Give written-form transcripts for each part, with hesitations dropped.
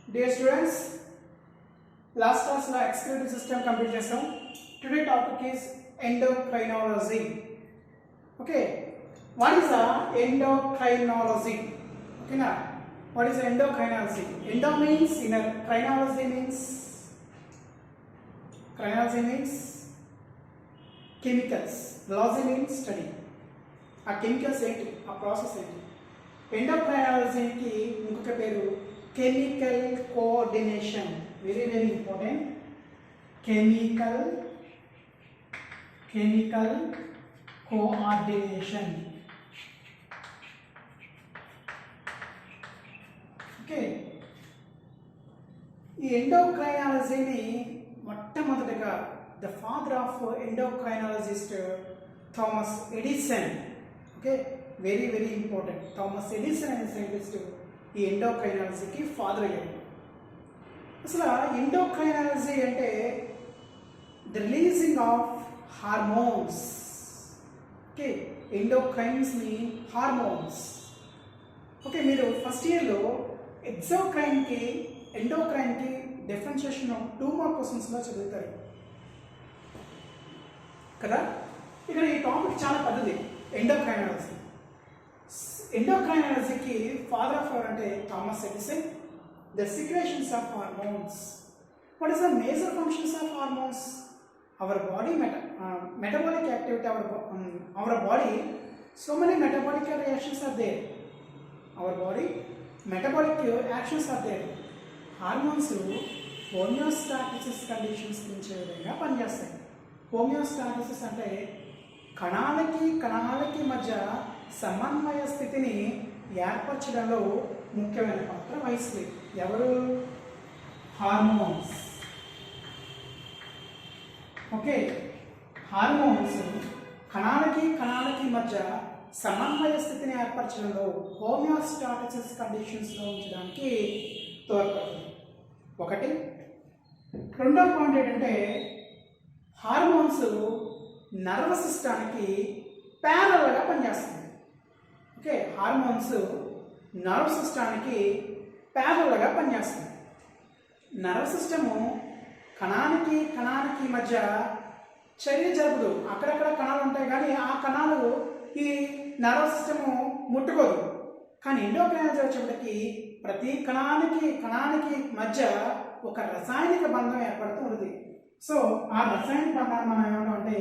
Dear students, last class la excretory system complete chesam. Today topic is endocrinology. Okay, what is a endocrinology? Okay na, what is endocrinology? Endo means inner, criminology means chemicals, logy means study. ఆ chemicals ఏంటి, ఆ process ఏంటి? ఎండోక్రైనాలజీకి ఇంకొక పేరు chemical coordination. Very very important. Chemical coordination. Okay, ఈ ఎండోక్రైనాలజీని మొట్టమొదటిగా the father of endocrinologist Thomas Edison. Okay, very very important. Thomas Edison అనే scientist ఈ ఎండోక్రైనాలజీకి ఫాదర్ అయ్యారు. అసలు ఎండోక్రైనాలజీ అంటే the releasing of hormones. Okay, endocrines mean hormones. Okay, మీరు first ఇయర్లో ఎగ్జోక్రైన్కి ఎండోక్రైన్కి differentiation 2 mark క్వశ్చన్స్లో చదువుతారు కదా. ఇక్కడ ఈ టాపిక్ చాలా పెద్దది. ఎండోక్రైనాలజీ. ఎండోక్రైనాలజీకి ఫాదర్ ఆఫ్ ఎవర్ అంటే Thomas Edison. The secretions of hormones. What is the major functions of hormones? Our body metabolic activity, our body, so many metabolic reactions are there. Our body metabolic actions are there. Hormones homeostasis conditions పెంచే విధంగా పనిచేస్తాయి. హోమియోస్టాటిసిస్ అంటే కణాలకి మధ్య సమన్వయ స్థితిని ఏర్పరచడంలో ముఖ్యమైన పాత్ర వహిస్తుంది. ఎవరు? హార్మోన్స్. ఓకే, హార్మోన్స్ కణాలకి మధ్య సమన్వయ స్థితిని ఏర్పరచడంలో హోమియోస్టాటిసిస్ కండిషన్స్లో ఉంచడానికి తోడ్పడుతుంది. ఒకటి. రెండో పాయింట్ ఏంటంటే హార్మోన్స్ నర్వస్ సిస్టానికి ప్యారల్గా పనిచేస్తుంది. ఓకే, హార్మోన్స్ నర్వస్ సిస్టానికి ప్యారల్గా పనిచేస్తుంది. నర్వస్ సిస్టము కణానికి మధ్య చర్య జరుపుదు. అక్కడక్కడ కణాలు ఉంటాయి కానీ ఆ కణాలు ఈ నర్వస్ సిస్టము ముట్టుకోదు. కానీ ఎండోక్రైనాలజీ వచ్చేప్పటికి ప్రతి కణానికి మధ్య ఒక రసాయనిక బంధం ఏర్పడుతూ ఉంటుంది. సో ఆ రసాయనిక బంధాన్ని మనం ఏమంటామంటే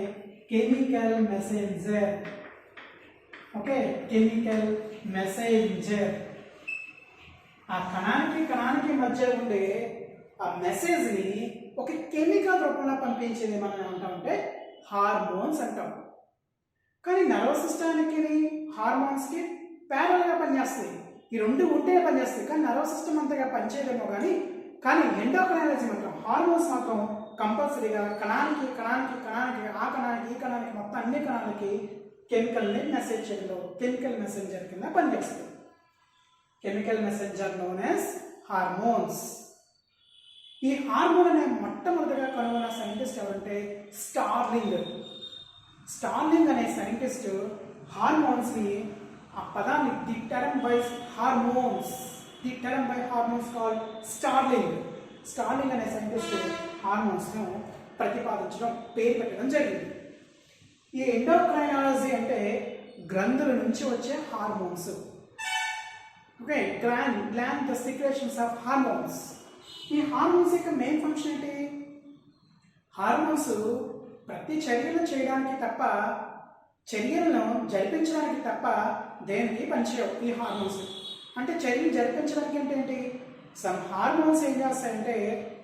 chemical messenger. Okay, chemical messenger. ఆ కణానికి మధ్య ఉండే ఆ మెసేజ్ని ఒక కెమికల్ రూపంలో పంపించేది మనం ఏమంటామంటే హార్మోన్స్ అంటాం. కానీ నర్వస్ సిస్టానికి హార్మోన్స్కి ప్యారల్గా పనిచేస్తాయి. ఈ రెండు ఉంటేనే పనిచేస్తాయి. కానీ నర్వస్ సిస్టమ్ అంతగా పనిచేయలేమో కానీ ఎండోక్రైనాలజీ మాత్రం హార్మోన్స్ మాత్రం కంపల్సరీగా కణానికి ఆ కణానికి ఈ కణానికి మొత్తం అన్ని కణాలకి కెమికల్ని మెసేజ్ చేయడంలో కెమికల్ మెసెంజర్ కింద పనిచేస్తుంది. Chemical messenger known as hormones. ఈ హార్మోన్ అనే మొట్టమొదటిగా కనుగొన్న సైంటిస్ట్ ఎవరంటే స్టార్లింగ్ అనే సైంటిస్ట్ హార్మోన్స్ని, ఆ పదాన్ని the term by hormones called starling అనే సైంటిస్ట్ హార్మోన్స్ను ప్రతిపాదించడం, పేరు పెట్టడం జరిగింది. ఈ ఎండోక్రైనాలజీ అంటే గ్రంథుల నుంచి వచ్చే hormones. Okay, gland the secretions of hormones. ఈ హార్మోన్స్ యొక్క మెయిన్ ఫంక్షన్ ఏంటి? హార్మోన్స్ ప్రతి చర్యలు చేయడానికి తప్ప, చర్యలను జరిపించడానికి తప్ప దేనికి పనిచేయవు. ఈ హార్మోన్స్ అంటే చర్యలు జరిపించడానికి ఏంటి? సమ్ హార్మోన్స్ ఏం చేస్తాయంటే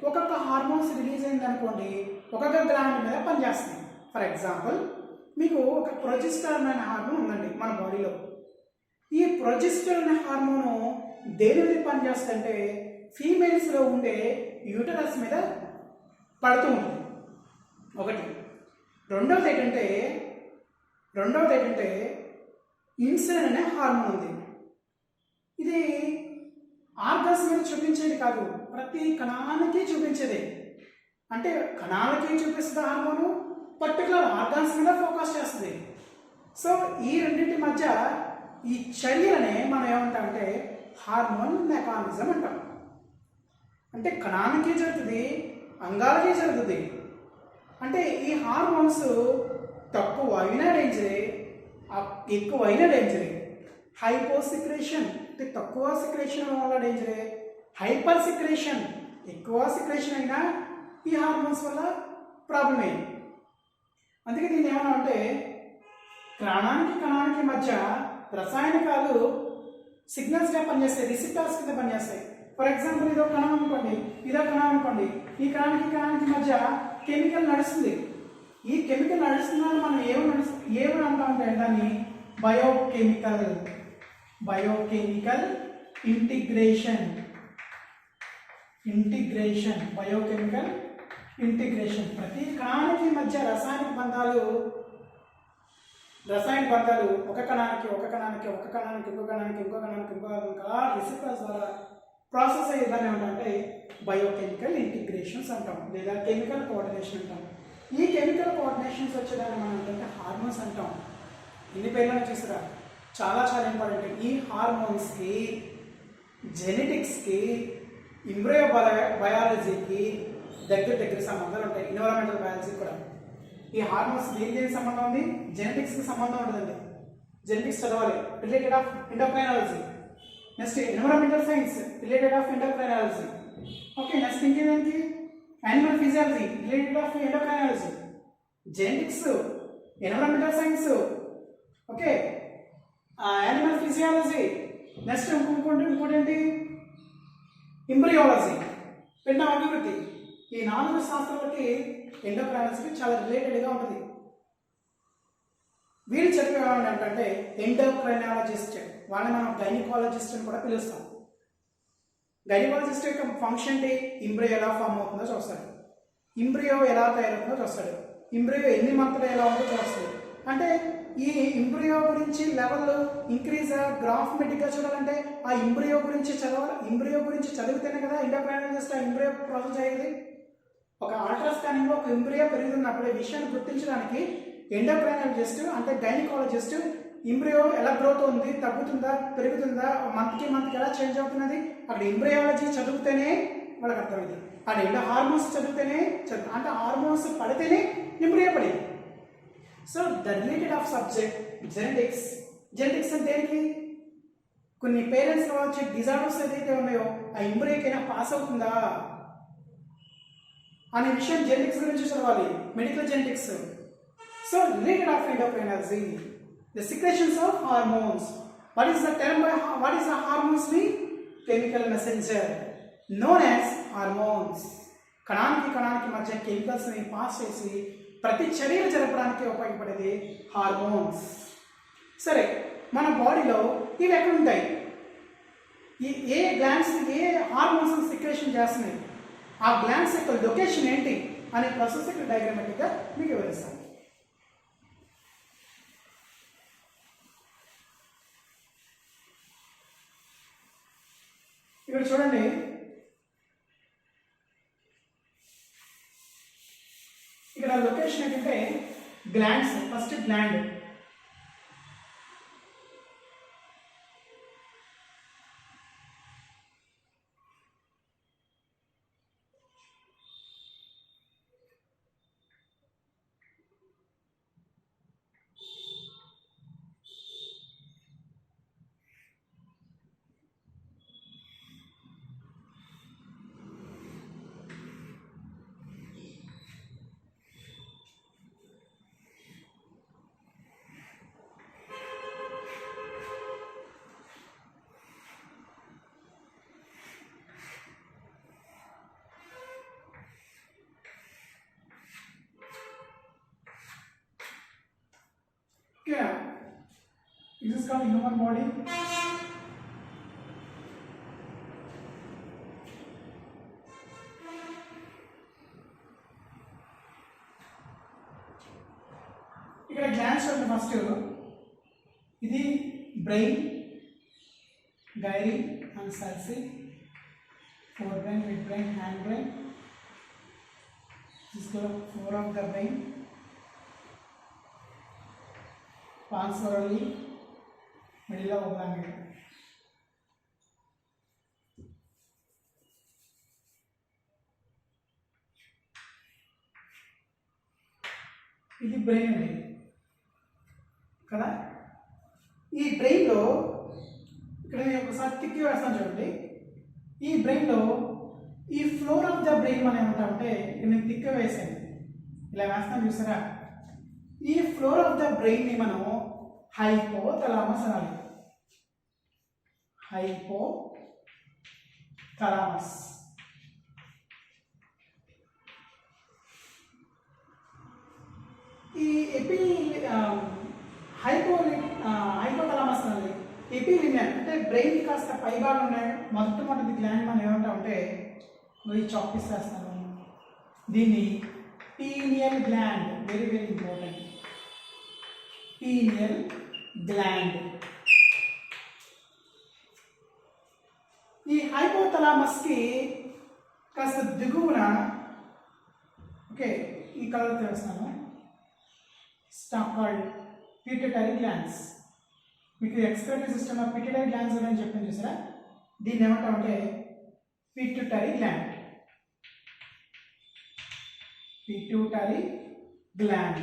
ఒక్కొక్క హార్మోన్స్ రిలీజ్ అయింది అనుకోండి, ఒక్కొక్క గ్లాండ్ మీద పనిచేస్తాయి. ఫర్ ఎగ్జాంపుల్, మీకు ఒక ప్రొజెస్టరాన్ అనే హార్మోన్ ఉందండి మన బాడీలో. ఈ ప్రొజెస్టరాన్ అనే హార్మోను దేని మీద పనిచేస్తుందంటే ఫీమేల్స్లో ఉండే యూటరస్ మీద పడుతూ ఉంటుంది. ఒకటి. రెండవది ఏంటంటే ఇన్సులిన్ అనే హార్మోన్ ఉంది. ఇది ఆర్గన్స్ మీద చూపించేది కాదు, ప్రతి కణానికి చూపించేది. అంటే కణాలకి చూపిస్తుంది హార్మోను, పర్టికులర్ ఆర్గన్స్ మీద ఫోకస్ చేస్తుంది. సో ఈ రెండింటి మధ్య ఈ చర్యలనే మనం ఏమంటామంటే హార్మోన్ మెకానిజం అంటాం. అంటే కణానికి జరుగుతుంది, అంగాలకి జరుగుతుంది. అంటే ఈ హార్మోన్స్ తక్కువ అయినా డేంజరే, ఎక్కువ అయినా డేంజరే. హైపోసిక్రేషన్ అంటే తక్కువ సిక్రేషన్ వల్ల డేంజరే, హైపర్ సిక్రేషన్ ఎక్కువ సిక్రేషన్ అయినా ఈ హార్మోన్స్ వల్ల ప్రాబ్లమే. అందుకే దీన్ని ఏమన్నా అంటే కణానికి కణానికి మధ్య రసాయనికాలు సిగ్నల్స్గా పనిచేస్తాయి, రిసిప్టార్స్ కింద పనిచేస్తాయి. ఫర్ ఎగ్జాంపుల్ ఇదో కణం అనుకోండి, ఇదో కణం అనుకోండి, ఈ కణానికి కణానికి మధ్య కెమికల్ నడుస్తుంది. ఈ కెమికల్ నడుస్తుందని మనం ఏమని అంటామంటే దాన్ని బయోకెమికల్ ఇంటిగ్రేషన్ బయోకెమికల్ ఇంటిగ్రేషన్. ప్రతి కణానికి మధ్య రసాయనిక బంధాలు ఒక కణానికి రిసిప్టార్స్ ద్వారా ప్రాసెస్ అయ్యే దాన్ని ఏమంటే బయోకెమికల్ ఇంటిగ్రేషన్స్ అంటాం, లేదా కెమికల్ కోఆర్డినేషన్ అంటాం. ఈ కెమికల్ కోఆర్డినేషన్స్ వచ్చేదాన్ని మనం ఏంటంటే హార్మోన్స్ అంటాం. ఇన్ని పేర్లను చూసారా, చాలా చాలా ఇంపార్టెంట్. ఈ హార్మోన్స్కి, జెనెటిక్స్కి, ఇంబ్రియో బయాలజీకి దగ్గర సంబంధాలు ఉంటాయి. ఎన్విరాన్మెంటల్ బయాలజీ కూడా ఈ హార్మోన్స్ దేనికి సంబంధం ఉంది? జెనెటిక్స్కి సంబంధం ఉంటుందండి. జెనెటిక్స్ చదవాలి, related of endocrinology. Next environmental science related of endocrinology. Okay, next ఇంకేంటి? Animal physiology related of endocrinology. Genetics, environmental science, okay, animal physiology. Next ఇంకోటి ఏంటి? ఎంబ్రియాలజీ, పిండ అభివృద్ధి. ఈ 4 శాస్త్రాలకి ఎండోక్రైనాలజీకి చాలా రిలేటెడ్గా ఉంటుంది. వీళ్ళు చెప్పేవాళ్ళు ఏంటంటే ఎండోక్రైనాలజిస్ట్, వాళ్ళని మనం గైనకాలజిస్ట్ అని కూడా పిలుస్తాం. గైనకాలజిస్ట్ యొక్క ఫంక్షన్ ఏంటి? ఇంబ్రియో ఎలా ఫామ్ అవుతుందో చూస్తాడు, ఇంబ్రియో ఎలా తయారవుతుందో చూస్తాడు, ఇంబ్రియో ఎన్ని మంత్రులు ఎలా ఉందో చూస్తాడు. అంటే ఈ ఇంబ్రియో గురించి లెవెల్ ఇంక్రీజ్ గ్రాఫ్మెటిక్గా చూడాలంటే ఆ ఇంబ్రియో గురించి చదవాలి. ఇంబ్రియో గురించి చదివితేనే కదా ఎండోక్రైనాలజిస్ట్ ఆ ఇంబ్రియో ప్రాసెస్ అయ్యేది. ఒక అల్ట్రాస్కానింగ్లో ఒక ఇంబ్రియో పెరుగుతున్నప్పుడు ఈ విషయాన్ని గుర్తించడానికి ఎండోక్రైనాలజిస్ట్ అంటే గైనకాలజిస్ట్ ఇంబ్రియో ఎలా గ్రోత్ ఉంది, తగ్గుతుందా, పెరుగుతుందా, మంత్కి ఎలా చేంజ్ అవుతున్నది, అక్కడ ఇంబ్రియాలజీ చదివితేనే వాళ్ళకి అర్థమైంది. అక్కడ హార్మోన్స్ చదివితేనే అంటే హార్మోన్స్ పడితేనే ఇంబ్రియో పడేది. So the related of subject genetics అంటే దేనికి? కొన్ని పేరెంట్స్లో వచ్చే డిజార్డర్స్ ఏదైతే ఉన్నాయో ఆ ఇంబ్రియోకైనా పాస్ అవుతుందా అనే విషయం జెనెటిక్స్ గురించి చదవాలి, medical genetics. So related of endocrinology, the secretions of hormones. What is the hormones mean? Chemical messenger known as hormones. కణానికి మధ్య కెమికల్స్ ని పాస్ చేసి ప్రతి చర్యలు జరపడానికి ఉపయోగపడేది హార్మోన్స్. సరే, మన బాడీలో ఇవి ఎక్కడ ఉంటాయి? ఏ గ్లాండ్స్ ఏ హార్మోన్స్ సిక్రేషన్ చేస్తున్నాయి, ఆ గ్లాండ్స్ యొక్క లొకేషన్ ఏంటి అనే ప్రాసెస్ ఇక్కడ డయాగ్రామాటిక్గా మీకు వివరిస్తాను. ఇక్కడ చూడండి, ఇక్కడ లొకేషన్ ఏంటంటే glands. First gland, yeah, this is called human body. ఇక్కడ గ్లాండ్స్ ఉంది. ఫస్ట్ ఇది brain, gyri and sulci, fore brain, mid brain, hind brain. This is called four of the brain. Transverally, middle of oblongate. ఇది brain అండి కదా. ఈ బ్రెయిన్లో ఇక్కడ నేను ఒకసారి తిక్కి వేస్తాను చూడండి. ఈ బ్రెయిన్లో ఈ ఫ్లోర్ ఆఫ్ ద బ్రెయిన్ మనం ఏమంటామంటే ఇక్కడ నేను తిక్క వేసాను, ఇలా వేస్తాను చూసారా. ఈ ఫ్లోర్ ఆఫ్ ద బ్రెయిన్ని మనం హైపోథలామస్ అనాలి. హైపోథలామస్. ఈ హైపోథలామస్ అనేది ఎపిలినియన్ అంటే బ్రెయిన్ కాస్త పైభాగం ఉన్నాయి మొట్టమొదటి గ్లాండ్ మనం ఏమంటామంటే ఈ చాక్పీస్ వేస్తాను, దీన్ని pineal gland. Very very important, pineal gland. ఈ హైపోథలామస్కి కాస్త దిగువన ఓకే ఈ కలర్ వేస్తాను, స్టాక్ కాల్డ్ పిట్యూటరీ గ్లాండ్స్. మీకు excretory system of pituitary glands అని చెప్పాను చూసారా, దీన్ని ఏమంటామంటే పిట్యూటరీ గ్లాండ్. పిట్యూటరీ గ్లాండ్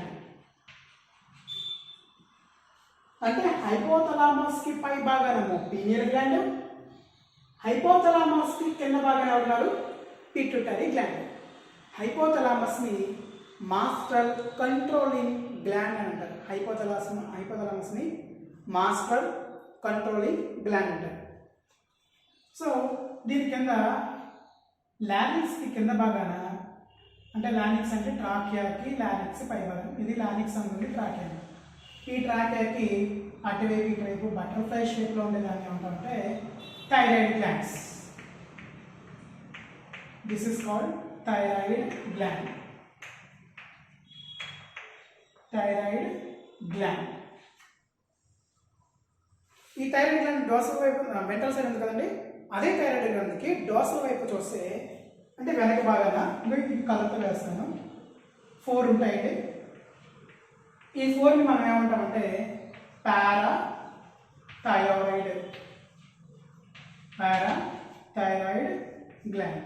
అంటే హైపోథలామస్కి పై భాగానేమో పీనియల్ గ్లాండ్, హైపోథలామస్కి కింద భాగాన ఉన్నారు పిట్యూటరీ గ్లాండ్. హైపోథలామస్ని మాస్టర్ కంట్రోలింగ్ గ్లాండ్ అని అంటారు. హైపోథలామస్ని మాస్టర్ కంట్రోలింగ్ గ్లాండ్ అంటారు. సో దీని కింద లారిక్స్కి కింద భాగాన అంటే లారిక్స్ అంటే ట్రాకియాకి లారిక్స్ పై భాగం, ఇది లారిక్స్ అనుకుంది ట్రాకియా. ఈ ట్రాకియాకి అటువైపు ఇటువైపు బటర్ఫ్లై షేప్లో ఉండేదాన్ని ఏమంటామంటే thyroid glands. This is called thyroid gland. Thyroid gland. ఈ థైరాయిడ్ గ్లాండ్ డోర్సల్ వైపు వెంట్రల్ సైడ్ ఉంది కదండి, అదే థైరాయిడ్ గ్లాండ్కి డోర్సల్ వైపు చూస్తే అంటే వెనక భాగాన ఈ కలర్తో వేస్తాను 4 ఉంటాయండి. ఈ 4ని మనం ఏమంటామంటే పారాథైరాయిడ్ గ్లాండ్.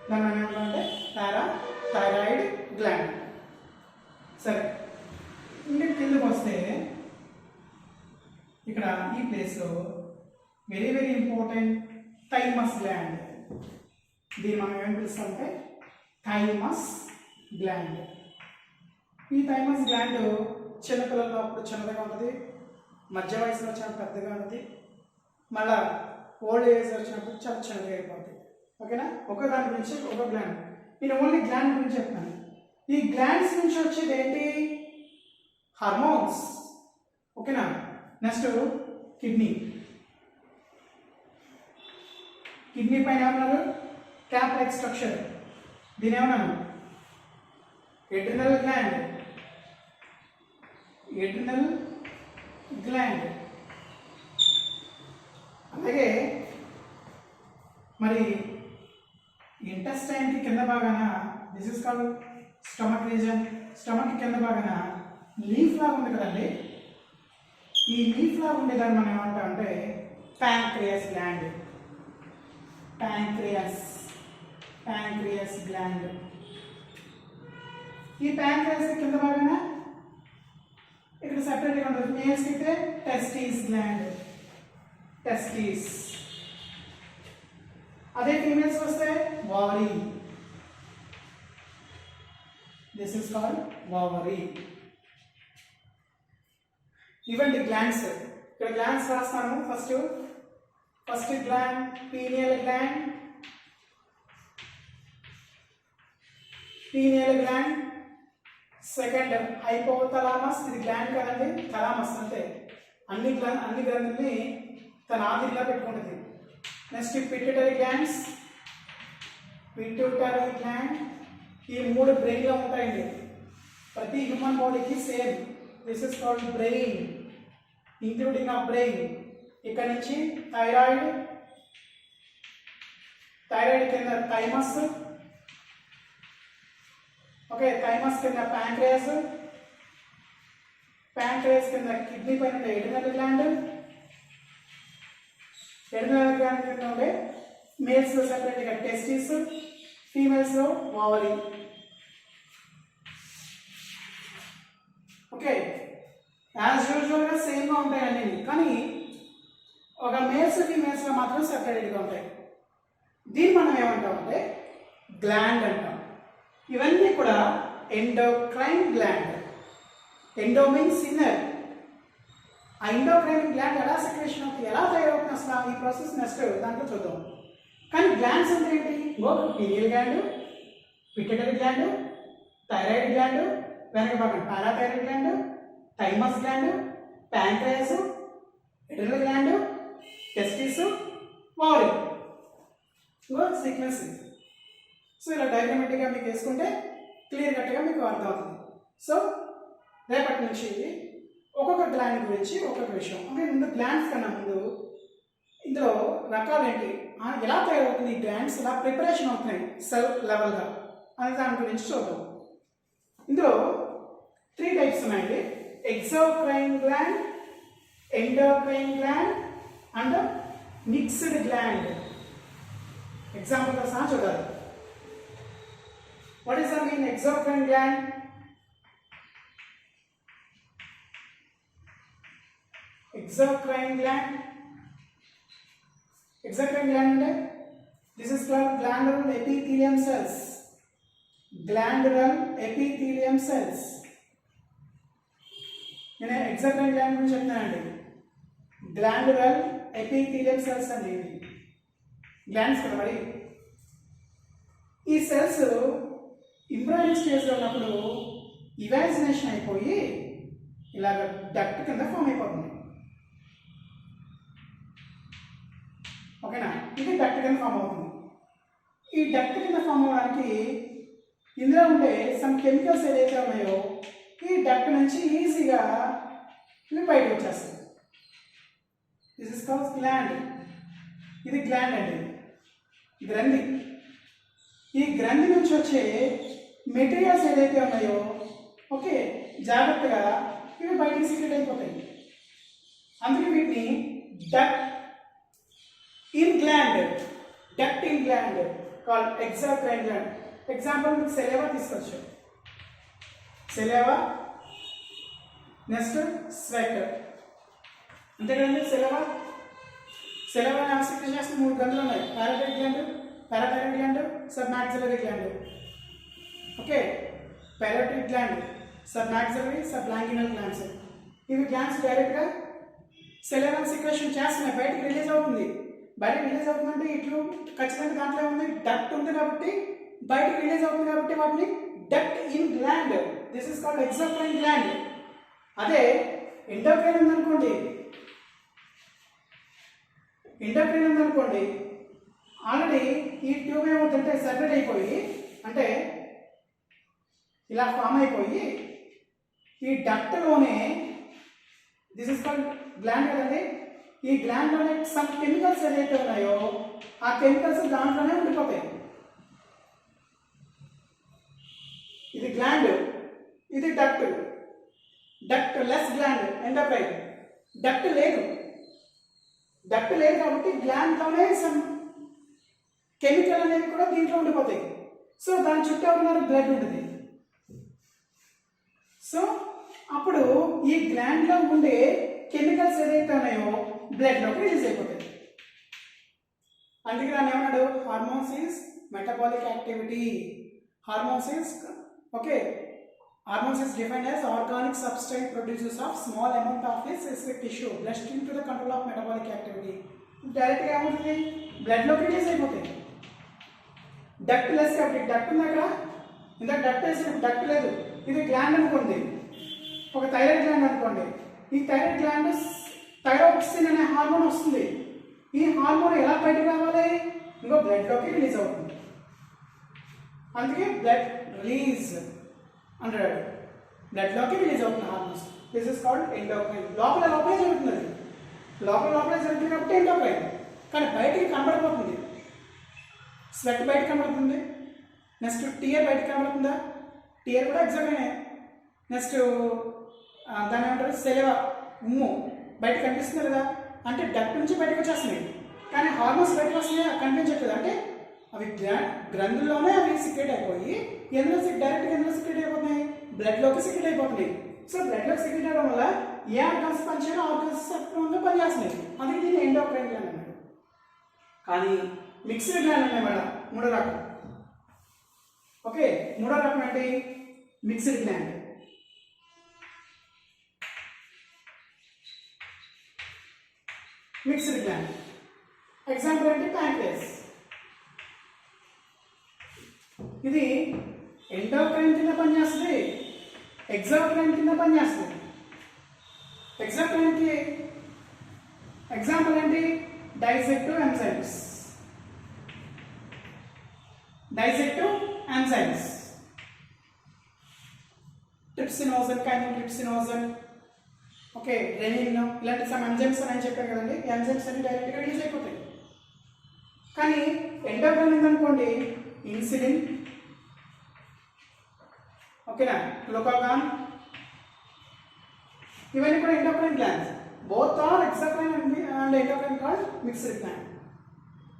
దాన్ని మనం ఏమంటామంటే పారాథైరాయిడ్ గ్లాండ్. సరే, ఇంకా కిందకు వస్తే ఇక్కడ ఈ ప్లేస్లో very very important thymus gland. దీన్ని మనం ఏమని పిలుస్తామంటే థైమస్ గ్లాండ్. ఈ థైమస్ గ్లాండ్ చిన్నపిల్లల్లో అప్పుడు చిన్నదిగా ఉంటుంది, మధ్య వయసులో చాలా పెద్దగా ఉంటుంది, మళ్ళా ఓల్డ్ ఏజ్ వచ్చినప్పుడు చాలా చిన్నగా అయిపోతుంది. ఓకేనా, ఒక దాని గురించి ఒక గ్లాండ్. నేను ఓన్లీ గ్లాండ్ గురించి చెప్తాను. ఈ గ్లాండ్స్ నుంచి వచ్చేది ఏంటి? హార్మోన్స్. ఓకేనా. Next kidney. కిడ్నీ పైన ఏమన్నారు? Cap like structure. దీని ఏమన్నాను? Adrenal gland. Adrenal gland. అలాగే మరి ఇంటెస్టైన్కి కింద భాగాన this is called stomach region. Stomach కింద భాగాన లీఫ్ లాగా ఉంది కదండి, ఈ లీఫ్ లాగా ఉండేదాన్ని మనం ఏమంటామంటే ప్యాంక్రియాస్ గ్లాండ్. Pancreas gland. ఈ ప్యాంక్రియాస్ కింద భాగాన ఇక్కడ సెపరేట్గా ఉంటుంది. మేల్స్కి అయితే టెస్టిస్ గ్లాండ్. టెస్టిస్. అదే ఫీమేల్స్ వస్తే ovary. This is called ovary. ఇవండి గ్లాండ్స్. ఇక్కడ గ్లాండ్స్ రాస్తాను. First gland pineal gland. Second hypothalamus. ఇది గ్లాండ్ కదండి, థలామస్ అంటే అన్ని గ్రంథుల్ని తన ఆదిలో పెట్టుకుంటుంది. Next pituitary glands. ఈ 3 బ్రెయిన్లో ఉంటాయండి. ప్రతి హ్యూమన్ బాడీకి same. This is called brain, including ఆ బ్రెయిన్. ఇక్కడ నుంచి థైరాయిడ్ కింద థైమస్. ఓకే, థైమస్ కింద ప్యాంక్రియాస్ కింద కిడ్నీ పైన ఎడ్రినల్ గ్లాండ్ కింద ఉండే మేల్స్ లో సెపరేట్గా టెస్టిస్, ఫీమేల్స్ లో ఓవరీ. ఓకే, యాజ్ యూజువల్గా సేమ్గా ఉంటాయి అన్నీ, కానీ ఒక మేల్స్ ఫీమేల్స్లో మాత్రం సెపరేట్గా ఉంటాయి. దీన్ని మనం ఏమంటామంటే గ్లాండ్ అంటాం. ఇవన్నీ కూడా endocrine gland. Endo means inner. ఆ ఎండోక్రైన్ గ్లాండ్ ఎలా సెక్రేషన్ అవుతుంది, ఎలా తయారవుతుంది అసలు ఈ ప్రాసెస్ నెక్స్ట్ దాంట్లో చూద్దాం. కానీ గ్లాండ్స్ అంటే ఏంటి? Pineal gland, pituitary gland, thyroid gland, వెనక భాగం parathyroid gland, thymus gland, pancreas, adrenal gland, testis, ovary. Sequence. So ఇలా డయాగ్రమాటిక్గా మీకు వేసుకుంటే క్లియర్ కట్గా మీకు అర్థమవుతుంది. సో రేపటి నుంచి ఒక్కొక్క గ్లాండ్ గురించి ఒక్కొక్క విషయం. అంటే ముందు గ్లాండ్స్ కన్నా ముందు ఇందులో రకాలు ఏంటి, ఎలా తయారవుతుంది, గ్లాండ్స్ ఎలా ప్రిపరేషన్ అవుతున్నాయి సెల్ లెవెల్గా అనే దాని గురించి చూద్దాం. ఇందులో 3 టైప్స్ ఉన్నాయండి. Exocrine gland, endocrine gland and mixed gland. ఎగ్జాంపుల్గా సహా చూడాలి. What is the mean exocrine gland? Exocrine gland. Exocrine gland అంటే this is called glandular epithelium cells. Glandular epithelium cells. నేను exocrine gland గురించి చెప్తానండి. Glandular epithelium cells అంటే ఇది glands కదా మరి. ఈ సెల్స్ ఇంబ్రాయిడింగ్ స్టేజ్లో ఉన్నప్పుడు ఇవాజినేషన్ అయిపోయి ఇలాగ డక్ట్ కింద ఫామ్ అయిపోతుంది. ఓకేనా? ఇది డక్ట్ కింద ఫామ్ అవుతుంది. ఈ డక్ట్ కింద ఫామ్ అవ్వడానికి ఇందులో ఉండే సమ్ కెమికల్స్ ఏదైతే ఉన్నాయో ఈ డక్ట్ నుంచి ఈజీగా ఇవి బయటకు వచ్చేస్తాయి. This is called gland. ఇది గ్లాండ్ అండి, గ్రంథి. ఈ గ్రంథి నుంచి వచ్చే మెటీరియల్స్ ఏదైతే ఉన్నాయో ఓకే జాగ్రత్తగా ఇవి బయటికి సీక్రెట్ అయిపోతాయి. అందుకే వీటిని duct in gland, duct in gland called exocrine gland. Example మీకు సెలేవా తీసుకోవచ్చు. సెలేవా, నెక్స్ట్ స్వెట్, అంతే కదండి. సెలేవా సెక్రెట్ చేసిన 3 గ్రంథులు ఉన్నాయి. Parathyroid gland, submaxillary gland. Okay, parathyroid gland, submaxillary, sublingual glands. ఇవి గ్లాండ్స్ డైరెక్ట్గా సెలేవా సెక్రెషన్ చేస్తున్నాయి, బయటకు రిలీజ్ అవుతుంది. బయటకు రిలీజ్ అవుతుందంటే ఇట్లు ఖచ్చితంగా దాంట్లో ఉంది డక్ట్ ఉంది కాబట్టి బయటకు రిలీజ్ అవుతుంది కాబట్టి వాటిని duct in gland. This is called exocrine gland. అదే ఎండోక్రైన్ ఉందనుకోండి, ఆల్రెడీ ఈ ట్యూబ్ ఏమవుతుందంటే సెపరేట్ అయిపోయి అంటే ఇలా ఫామ్ అయిపోయి ఈ డక్ట్లోనే దిస్ ఇస్ కాల్డ్ గ్లాండ్ కదండి. ఈ గ్లాండ్లోనే సమ్ కెమికల్స్ ఏదైతే ఉన్నాయో ఆ కెమికల్స్ దాంట్లోనే ఉండిపోతాయి. ఇది గ్లాండ్, ఇది duct. Duct less gland endocrine. Duct లేదు కాబట్టి గ్లాండ్లోనే సమ్ కెమికల్ అనేవి కూడా దీంట్లో ఉండిపోతాయి. సో దాని చుట్టూ ఉన్న బ్లడ్ ఉంటుంది. సో అప్పుడు ఈ గ్లాండ్లో ఉండే కెమికల్స్ ఏదైతే ఉన్నాయో బ్లడ్లోకి రిలీజ్ అయిపోతాయి. అందుకే దాన్ని ఏమన్నాడు? Hormones is metabolic activity. Hormones is defined as organic substrate produces of small amount of a specific tissue blood stream to the control of metabolic activity. Direct గా ఏమవుతుంది? బ్లడ్ లోకి రిలీజ్ అయిపోతాయి. డక్ట్ లెస్ కాబట్టి duct ఉంది అక్కడ, ఇందాక duct వేసి duct లేదు. ఇది గ్లాండ్ అనుకోండి, ఒక థైరాయిడ్ గ్లాండ్ అనుకోండి. ఈ థైరాయిడ్ గ్లాండ్ థైరాక్సిన్ అనే హార్మోన్ వస్తుంది. ఈ హార్మోన్ ఎలా బయటకు రావాలి? ఇంకో బ్లడ్లోకి రిలీజ్ అవుతుంది. అందుకే బ్లడ్ రిలీజ్ అంటాడు. బ్లడ్లోకి రిలీజ్ అవుతుంది hormones. This is called endocrine. లోపలే జరుగుతుంది, లోపలే జరుగుతుంది కాబట్టి ఎండోక్రైన్. కానీ బయటికి కనబడిపోతుంది. స్వెట్ బయట కనబడుతుంది. నెక్స్ట్ టీయర్ బయటకు కనబడుతుందా? టీయర్ కూడా ఎగ్జాక్ట్గానే. నెక్స్ట్ దాన్ని ఏమంటారు? సెలవా, ఉమ్ము బయట కనిపిస్తుంది కదా. అంటే డక్ట్ నుంచి బయటకు వచ్చేస్తున్నాయి, కానీ హార్మోన్స్ బయటకు వస్తున్నాయి కనిపించట్లేదు. అంటే అవి గ్రంథుల్లోనే అవి సిక్రెట్ అయిపోయి డైరెక్ట్గా ఎందులో సిక్రెట్ అయిపోతున్నాయి? బ్లడ్లోకి సిక్రెట్ అయిపోతున్నాయి. సో బ్లడ్ లో సెక్రెట్ అవ్వడం వల్ల ఏ ఆర్గన్స్ పనిచేయాలో ఆర్గన్స్ పనిచేస్తున్నాయి, అందుకే దీన్ని ఎండోక్రైన్ గ్లాండ్ అన్నాడు. కానీ మిక్స్డ్ గ్లాండ్ అన్నమాట మూడో రకం. ఓకే, మూడో రకం ఏంటి? Mixed gland. Mixed gland example ఏంటి? ప్యాంక్రియాస్. ఇది ఎండోక్రైన్ కింద పనిచేస్తుంది, ఎగ్జోక్రైన్ కింద పనిచేస్తుంది. ఎగ్జోక్రైన్ కి ఎగ్జాంపుల్ ఏంటి? Digestive enzymes. Digestive enzymes trypsinogen, chymotrypsinogen, okay, rennin, ఇలాంటి సమ్ ఎంజైమ్స్ అని చెప్పారు కదండి. ఎంజైమ్స్ అన్ని డైరెక్ట్గా రిలీజ్ అయిపోతాయి. కానీ ఎండోక్రైన్ ఉందనుకోండి, ఇన్సులిన్, ఓకేనా, గ్లూకాగాన్, ఇవన్నీ కూడా endocrine glands. Both are exocrine and endocrine called mixed gland.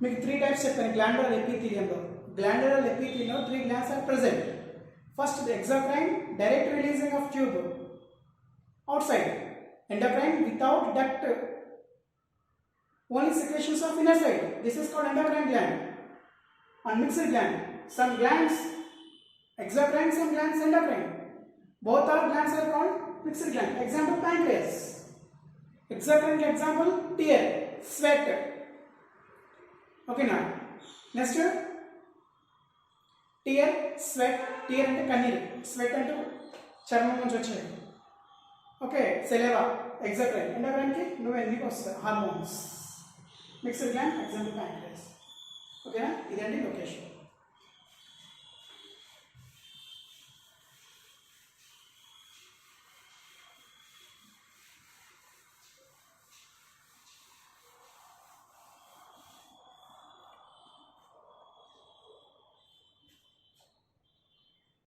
మీకు 3 టైప్స్ చెప్పాను గ్లాండులర్ ఎపిథీలియంలో. గ్లాండులర్ ఎపిథీలియంలో 3 glands are present. First, the exocrine, direct releasing of tube outside. Endocrine without duct, only secretions of inner side. This is called endocrine gland. And mixed gland, some glands exocrine, some glands endocrine. Both are glands are called mixed gland. Example, pancreas. Exocrine example, tear, sweat. Okay, now next, tear, sweat. Tear అంటే కన్నీరు, sweat అంటే చర్మం నుంచి వచ్చేది. Okay, saliva exocrine. ఎండోక్రైన్కి నువ్వు ఎందుకు వస్తాయి hormones. Mixed gland example pancreas. ఓకేనా, ఇదండి లొకేషన్.